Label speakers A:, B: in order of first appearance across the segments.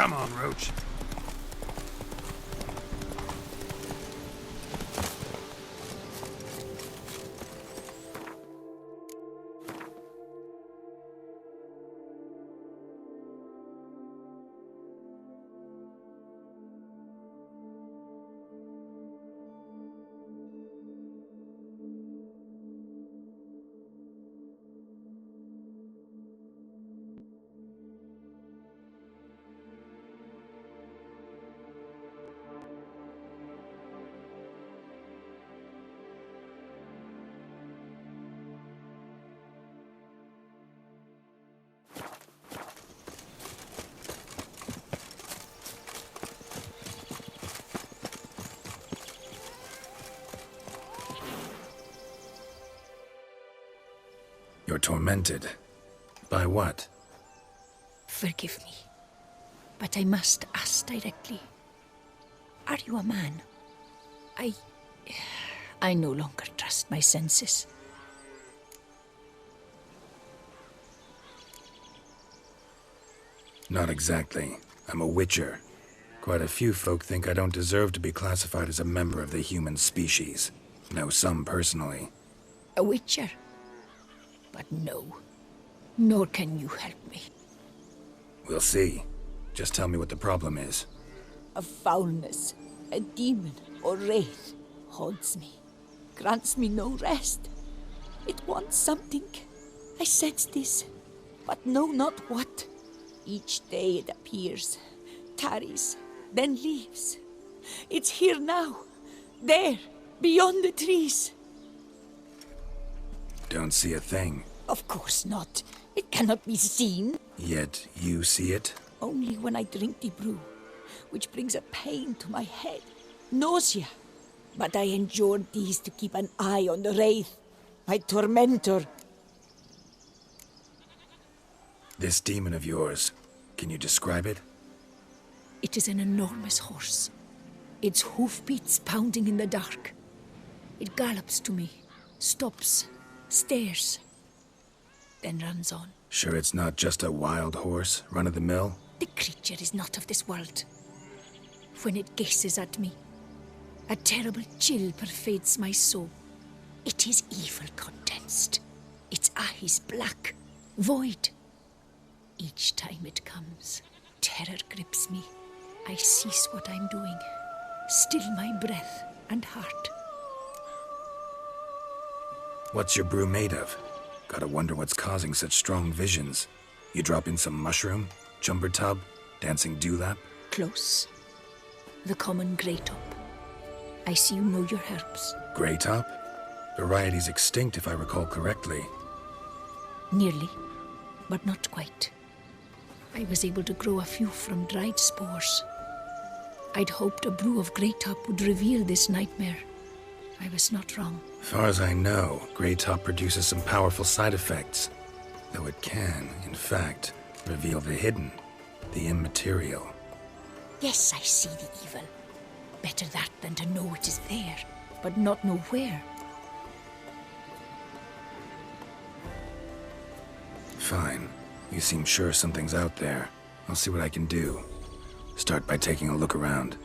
A: Come on, Roach.
B: You're tormented. By what?
C: Forgive me, but I must ask directly. Are you a man? I no longer trust my senses.
B: Not exactly. I'm a witcher. Quite a few folk think I don't deserve to be classified as a member of the human species. Know some personally.
C: A witcher? But no, nor can you help me.
B: We'll see. Just tell me what the problem is.
C: A foulness, a demon or wraith haunts me, grants me no rest. It wants something. I sense this, but know not what. Each day it appears, tarries, then leaves. It's here now, there, beyond the trees.
B: Don't see a thing.
C: Of course not. It cannot be seen.
B: Yet you see it?
C: Only when I drink the brew, which brings a pain to my head, nausea. But I endured these to keep an eye on the wraith, my tormentor.
B: This demon of yours, can you describe it?
C: It is an enormous horse, its hoofbeats pounding in the dark. It gallops to me, stops, stares, then runs on.
B: Sure it's not just a wild horse, run-of-the-mill?
C: The creature is not of this world. When it gazes at me, a terrible chill pervades my soul. It is evil condensed, its eyes black, void. Each time it comes, terror grips me. I cease what I'm doing, still my breath and heart.
B: What's your brew made of? Gotta wonder what's causing such strong visions. You drop in some mushroom, jumper tub, dancing dewlap?
C: Close. The common grey top. I see you know your herbs.
B: Grey top? Variety's extinct if I recall correctly.
C: Nearly, but not quite. I was able to grow a few from dried spores. I'd hoped a brew of grey top would reveal this nightmare. I was not wrong.
B: As far as I know, grey top produces some powerful side effects. Though it can, in fact, reveal the hidden, the immaterial.
C: Yes, I see the evil. Better that than to know it is there, but not know where.
B: Fine. You seem sure something's out there. I'll see what I can do. Start by taking a look around.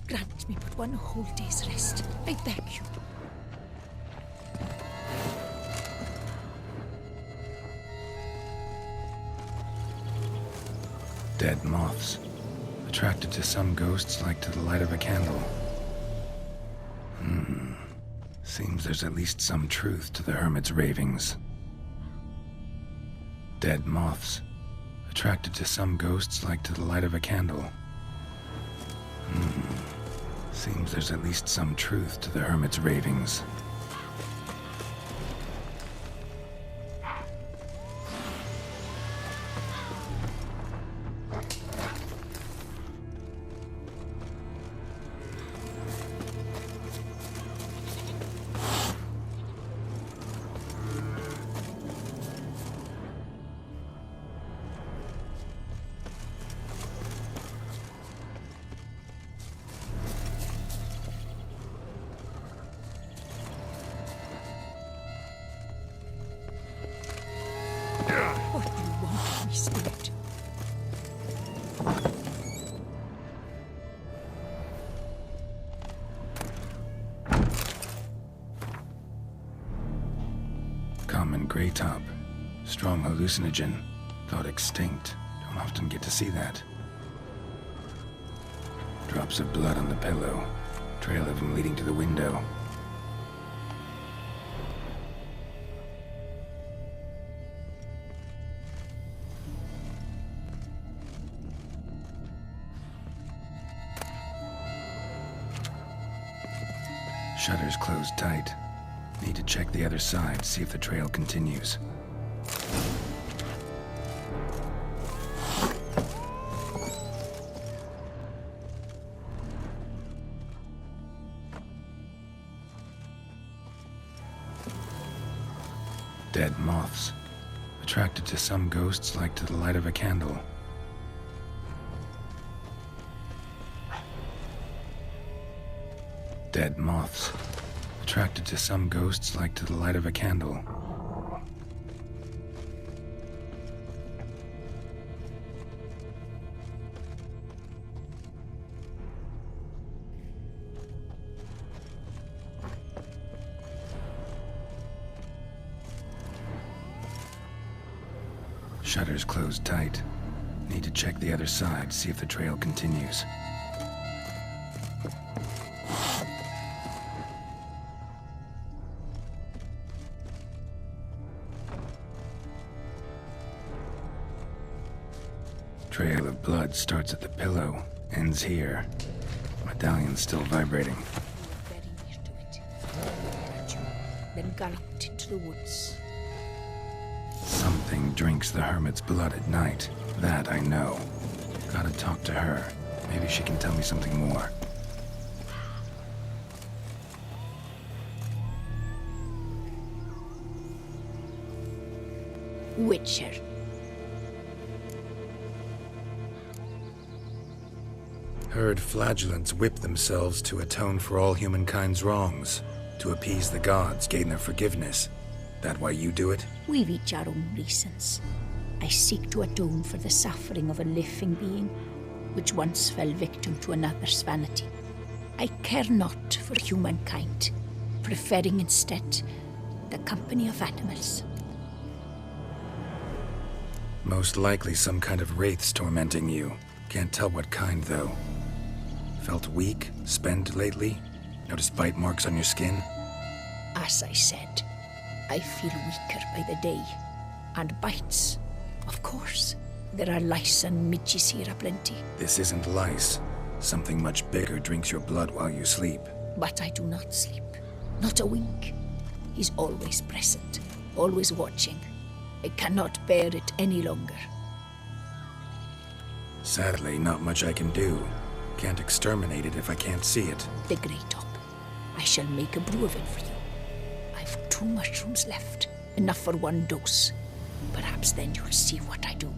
C: Grant me but one whole day's rest, I beg you.
B: Dead moths. Attracted to some ghosts like to the light of a candle. Seems there's at least some truth to the hermit's ravings. Dead moths. Attracted to some ghosts like to the light of a candle. Seems there's at least some truth to the hermit's ravings.
C: won't give me spirit.
B: Common gray top. Strong hallucinogen. Thought extinct. Don't often get to see that. Drops of blood on the pillow. Trail of him leading to the window. Shutters closed tight. Need to check the other side, see if the trail continues. Dead moths. Attracted to some ghosts like to the light of a candle. Dead moths. Attracted to some ghosts like to the light of a candle. Shutters closed tight. Need to check the other side, see if the trail continues. Trail of blood starts at the pillow, ends here. Medallion's still vibrating.
C: Very near to it. Heard you, then galloped into the woods.
B: Something drinks the hermit's blood at night. That I know. Gotta talk to her. Maybe she can tell me something more.
C: Witcher.
B: Heard flagellants whip themselves to atone for all humankind's wrongs. To appease the gods, gain their forgiveness. That why you do it?
C: We've each our own reasons. I seek to atone for the suffering of a living being, which once fell victim to another's vanity. I care not for humankind, preferring instead the company of animals.
B: Most likely some kind of wraiths tormenting you. Can't tell what kind, though. Felt weak, spent lately? Noticed bite marks on your skin?
C: As I said, I feel weaker by the day. And bites, of course. There are lice and midges here aplenty.
B: This isn't lice. Something much bigger drinks your blood while you sleep.
C: But I do not sleep. Not a wink. He's always present, always watching. I cannot bear it any longer.
B: Sadly, not much I can do. Can't exterminate it if I can't see it.
C: The grey top. I shall make a brew of it for you. I've 2 mushrooms left. Enough for 1 dose. Perhaps then you'll see what I do.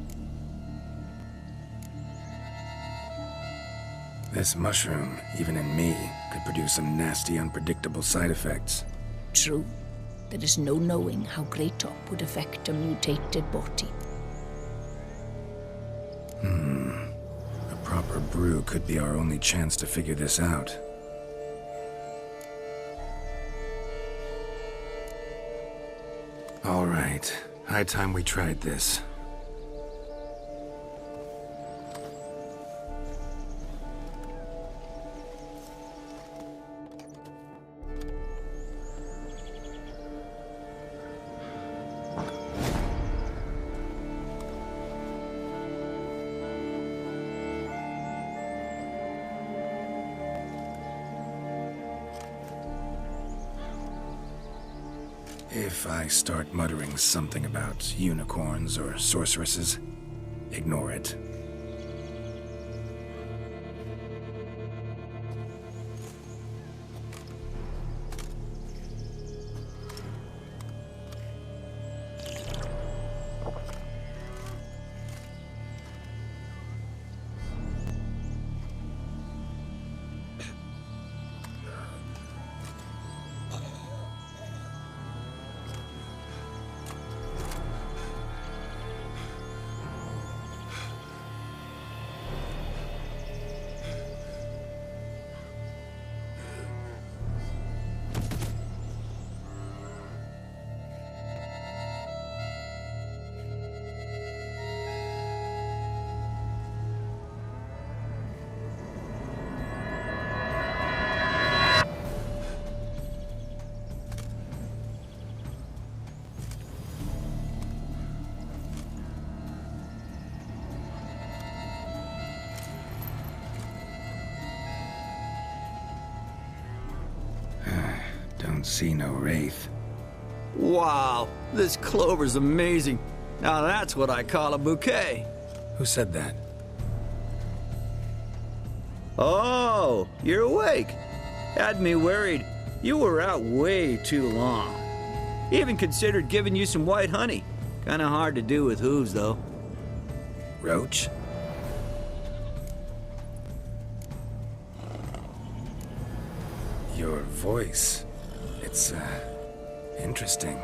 B: This mushroom, even in me, could produce some nasty, unpredictable side effects.
C: True. There is no knowing how grey top would affect a mutated body.
B: A proper brew could be our only chance to figure this out. All right. High time we tried this. If I start muttering something about unicorns or sorceresses, ignore it. Don't see no wraith.
A: Wow, this clover's amazing. Now that's what I call a bouquet.
B: Who said that?
A: Oh, you're awake. Had me worried. You were out way too long. Even considered giving you some white honey. Kinda hard to do with hooves, though.
B: Roach? Your voice. It's, interesting.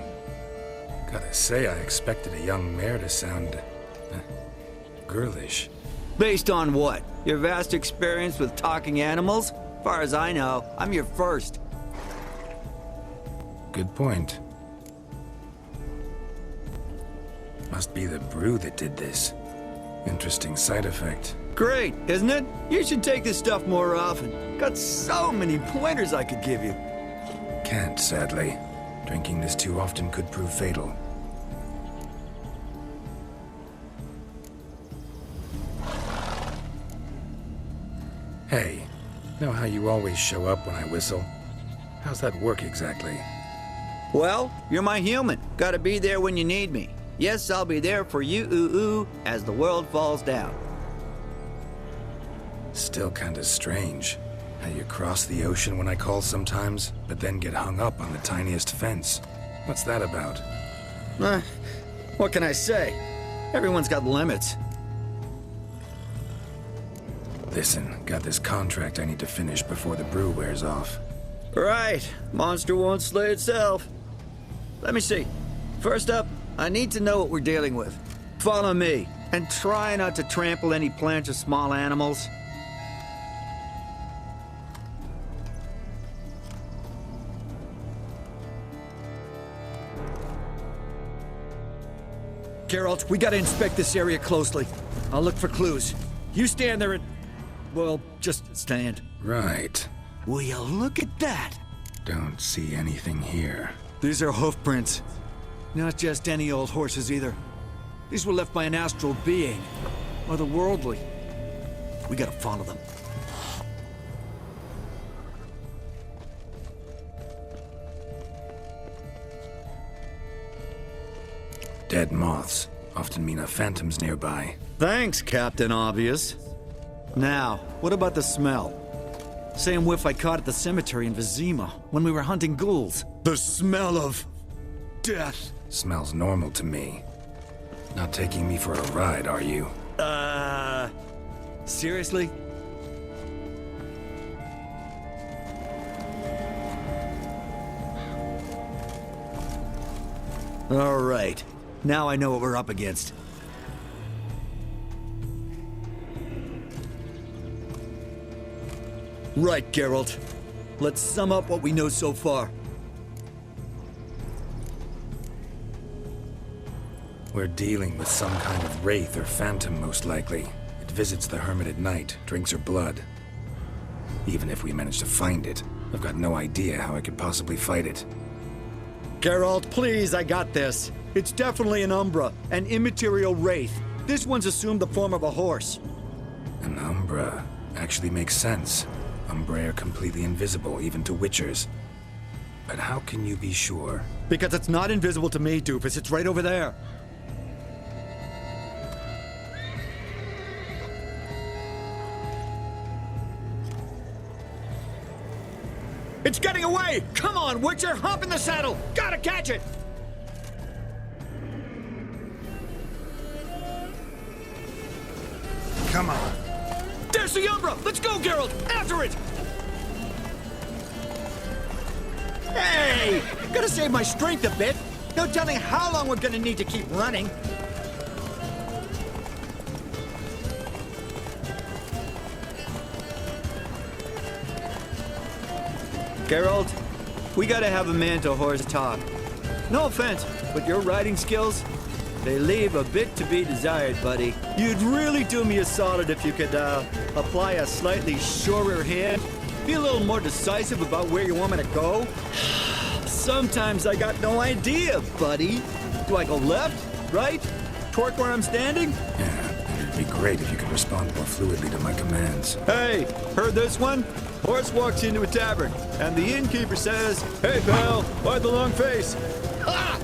B: Gotta say, I expected a young mare to sound, girlish.
A: Based on what? Your vast experience with talking animals? Far as I know, I'm your first.
B: Good point. Must be the brew that did this. Interesting side effect.
A: Great, isn't it? You should take this stuff more often. Got so many pointers I could give you.
B: Can't, sadly. Drinking this too often could prove fatal. Hey, know how you always show up when I whistle? How's that work exactly?
A: Well, you're my human. Gotta be there when you need me. Yes, I'll be there for you, ooh, as the world falls down.
B: Still kinda strange. How you cross the ocean when I call sometimes, but then get hung up on the tiniest fence. What's that about?
A: What can I say? Everyone's got limits.
B: Listen, got this contract I need to finish before the brew wears off.
A: Right. Monster won't slay itself. Let me see. First up, I need to know what we're dealing with. Follow me, and try not to trample any plants or small animals. Geralt, we gotta inspect this area closely. I'll look for clues. You stand there and... well, just stand.
B: Right.
A: Will you look at that?
B: Don't see anything here.
A: These are hoof prints. Not just any old horses either. These were left by an astral being. Otherworldly. We gotta follow them.
B: Dead moths often mean a phantom's nearby.
A: Thanks, Captain Obvious. Now, what about the smell? Same whiff I caught at the cemetery in Vizima when we were hunting ghouls. The smell of... death.
B: Smells normal to me. Not taking me for a ride, are you?
A: Seriously? All right. Now I know what we're up against. Right, Geralt. Let's sum up what we know so far.
B: We're dealing with some kind of wraith or phantom, most likely. It visits the hermit at night, drinks her blood. Even if we manage to find it, I've got no idea how I could possibly fight it.
A: Geralt, please, I got this. It's definitely an Umbra, an immaterial wraith. This one's assumed the form of a horse.
B: An Umbra actually makes sense. Umbra are completely invisible, even to Witchers. But how can you be sure?
A: Because it's not invisible to me, doofus. It's right over there. It's getting away! Come on, Witcher! Hop in the saddle! Gotta catch it!
B: Come on.
A: There's the Umbra! Let's go, Geralt! After it! Hey! Gotta save my strength a bit. No telling how long we're gonna need to keep running. Geralt, we gotta have a man-to-horse talk. No offense, but your riding skills, they leave a bit to be desired, buddy. You'd really do me a solid if you could, apply a slightly surer hand. Be a little more decisive about where you want me to go. Sometimes I got no idea, buddy. Do I go left, right, toward where I'm standing?
B: Yeah, It'd be great if you could respond more fluidly to my commands.
A: Hey, heard this one? Horse walks into a tavern, and the innkeeper says, "Hey, pal, why the long face?" Ah!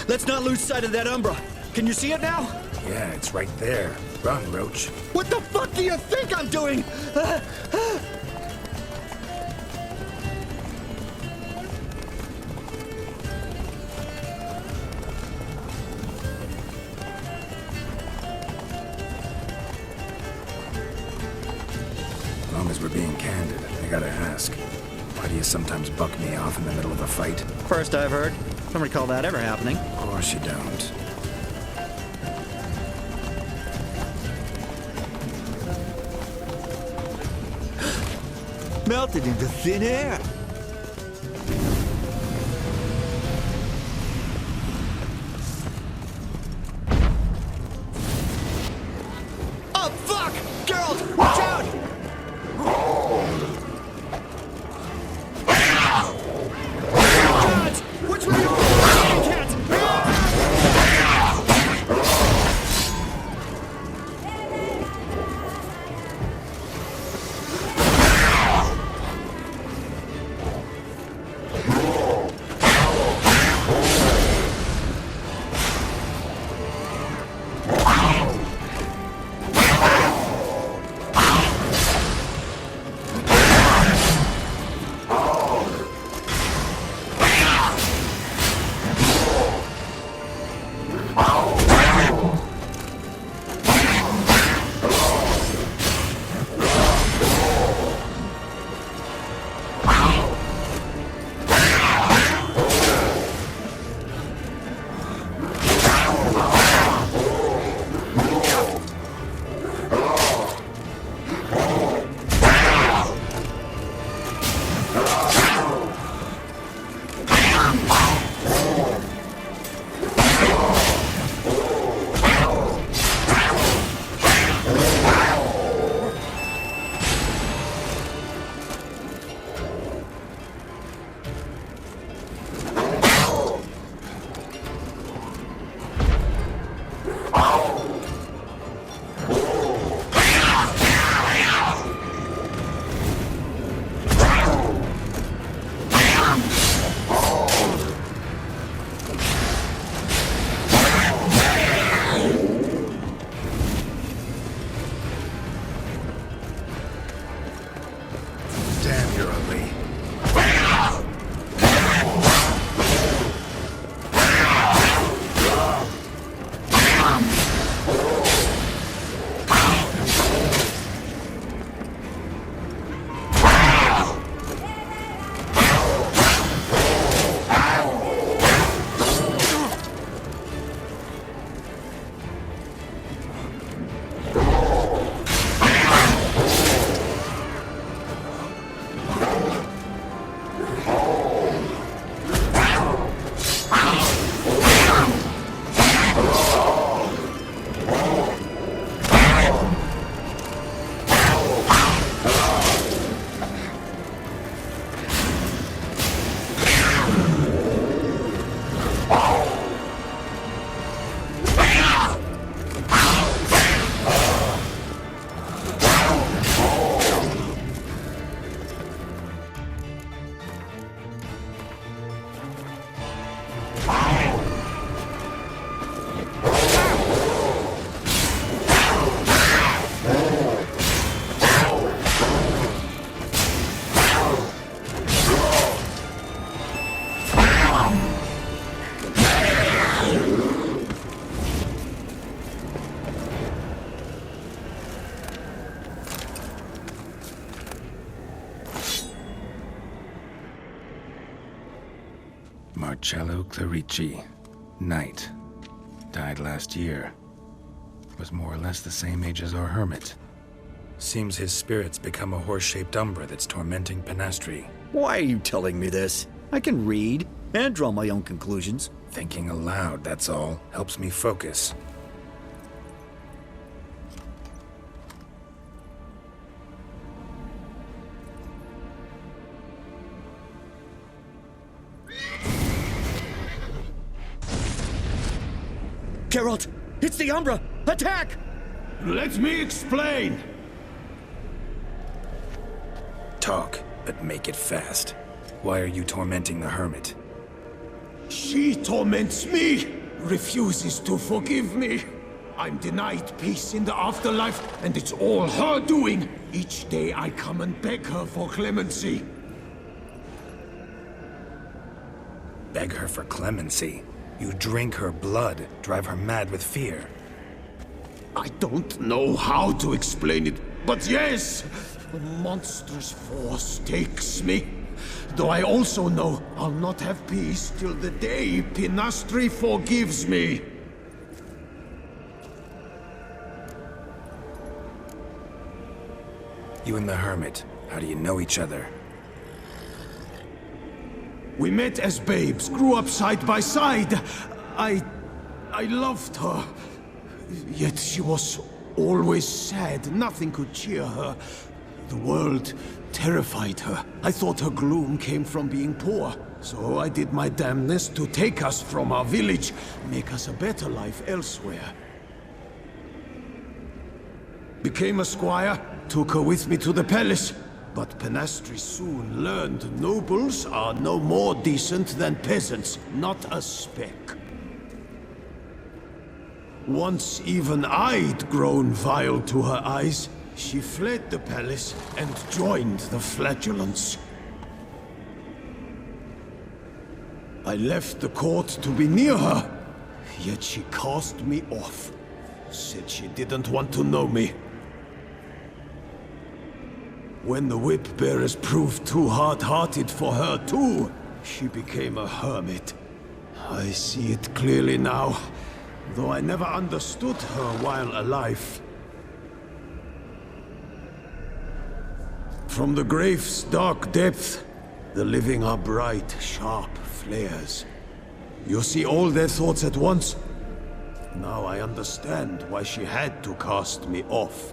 A: Let's not lose sight of that Umbra. Can you see it now?
B: Yeah, it's right there. Run, Roach.
A: What the fuck do you think I'm doing?
B: As long as we're being candid, I gotta ask. Why do you sometimes buck me off in the middle of a fight?
A: First I've heard. Don't recall that ever happening.
B: Of course you don't.
A: Melted into thin air. Oh, fuck! Geralt, watch out! God! Which way are you going? Cat!
B: Marcello Clerici, Knight. Died last year. Was more or less the same age as our hermit. Seems his spirit's become a horse-shaped umbra that's tormenting Penastri.
A: Why are you telling me this? I can read and draw my own conclusions.
B: Thinking aloud, that's all. Helps me focus.
A: Geralt! It's the Umbra! Attack!
D: Let me explain!
B: Talk, but make it fast. Why are you tormenting the hermit?
D: She torments me! Refuses to forgive me! I'm denied peace in the afterlife, and it's all her doing! Each day I come and beg her for clemency.
B: Beg her for clemency? You drink her blood, drive her mad with fear.
D: I don't know how to explain it, but yes! A monstrous force takes me. Though I also know I'll not have peace till the day Pinastri forgives me.
B: You and the hermit, how do you know each other?
D: We met as babes, grew up side by side. I loved her. Yet she was always sad. Nothing could cheer her. The world terrified her. I thought her gloom came from being poor. So I did my damnedest to take us from our village, make us a better life elsewhere. Became a squire, took her with me to the palace. But Pinastri soon learned nobles are no more decent than peasants, not a speck. Once even I'd grown vile to her eyes, she fled the palace and joined the flagellants. I left the court to be near her, yet she cast me off. Said she didn't want to know me. When the whip-bearers proved too hard-hearted for her too, she became a hermit. I see it clearly now, though I never understood her while alive. From the grave's dark depth, the living are bright, sharp flares. You see all their thoughts at once. Now I understand why she had to cast me off.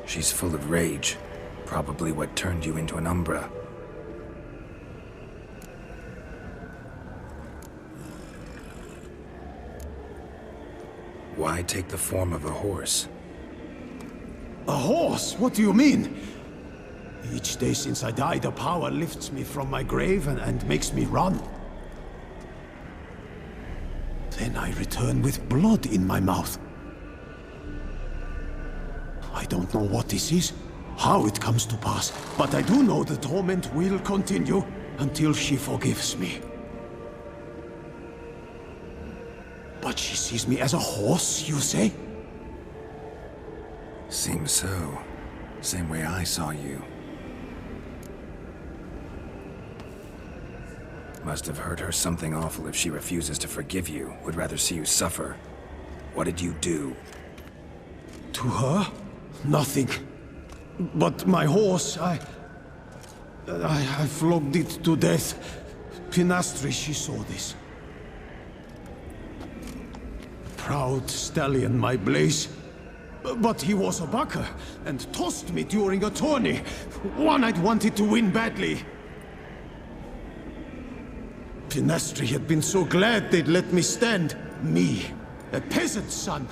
B: She's full of rage. Probably what turned you into an Umbra. Why take the form of a horse?
D: A horse? What do you mean? Each day since I died, a power lifts me from my grave and makes me run. Then I return with blood in my mouth. I don't know what this is, how it comes to pass, but I do know the torment will continue until she forgives me. But she sees me as a horse, you say?
B: Seems so. Same way I saw you. Must have hurt her something awful if she refuses to forgive you, would rather see you suffer. What did you do?
D: To her? Nothing. But my horse, I flogged it to death. Pinastri, she saw this. Proud stallion, my Blaze. But he was a bucker, and tossed me during a tourney. One I'd wanted to win badly. Pinastri had been so glad they'd let me stand. Me, a peasant's son.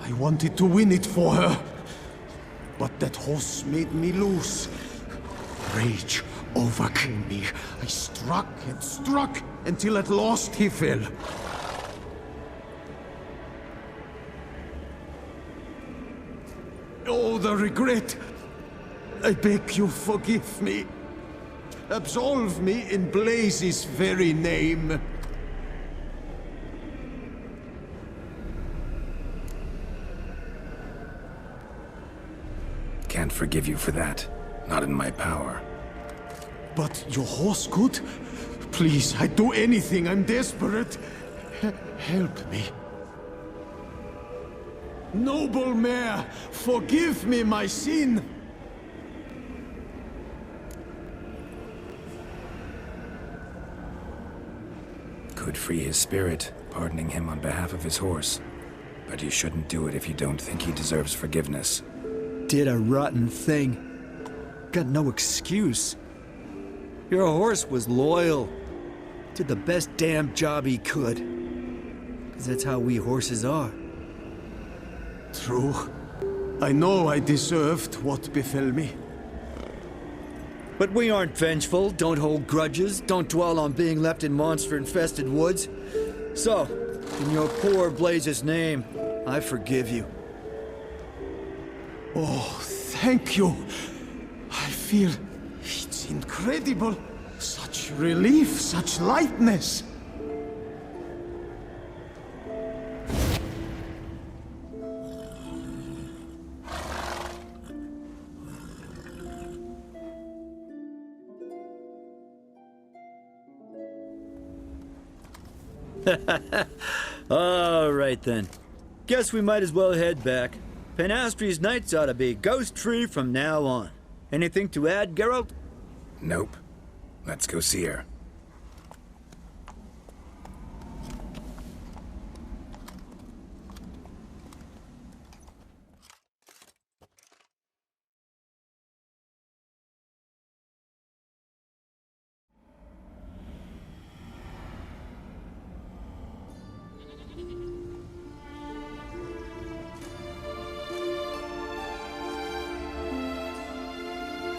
D: I wanted to win it for her. But that horse made me loose. Rage overcame me. I struck and struck until at last he fell. Oh, the regret! I beg you forgive me. Absolve me in Blaze's very name.
B: Can't forgive you for that. Not in my power.
D: But your horse could? Please, I'd do anything. I'm desperate. Help me. Noble mare, forgive me my sin.
B: Could free his spirit, pardoning him on behalf of his horse. But you shouldn't do it if you don't think he deserves forgiveness.
A: Did a rotten thing. Got no excuse. Your horse was loyal. did the best damn job he could. Because that's how we horses are.
D: True. I know I deserved what befell me.
A: But we aren't vengeful, don't hold grudges, don't dwell on being left in monster-infested woods. So, in your poor Blaze's name, I forgive you.
D: Oh, thank you. I feel it's incredible. Such relief, such lightness.
A: All right then. Guess we might as well head back. Penastri's nights ought to be ghost-free from now on. Anything to add, Geralt?
B: Nope. Let's go see her.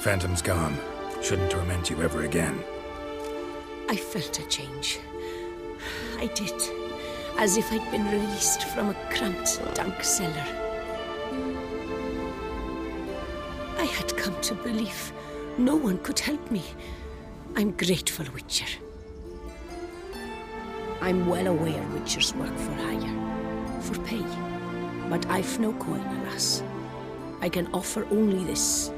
B: Phantom's gone. Shouldn't torment you ever again.
C: I felt a change. I did. As if I'd been released from a cramped, dank cellar. I had come to believe no one could help me. I'm grateful, Witcher. I'm well aware Witchers work for hire, for pay. But I've no coin, alas. I can offer only this.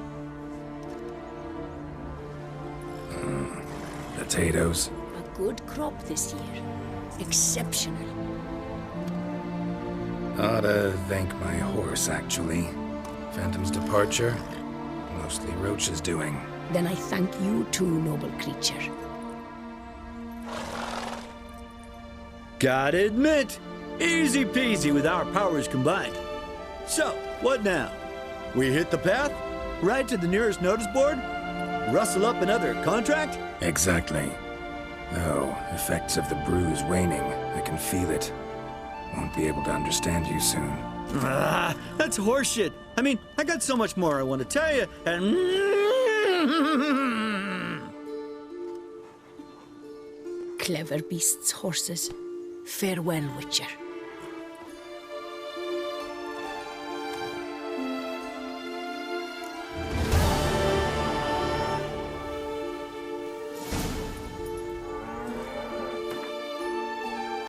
B: Potatoes.
C: A good crop this year. Exceptional.
B: Ought to thank my horse, actually. Phantom's departure, mostly Roach's doing.
C: Then I thank you too, noble creature.
A: Gotta admit, easy peasy with our powers combined. So, what now? We hit the path? Right to the nearest notice board? Rustle up another contract?
B: Exactly. Though, effects of the bruise waning. I can feel it. Won't be able to understand you soon.
A: Ah, that's horseshit. I mean, I got so much more I want to tell you, and...
C: Clever beasts, horses. Farewell, Witcher.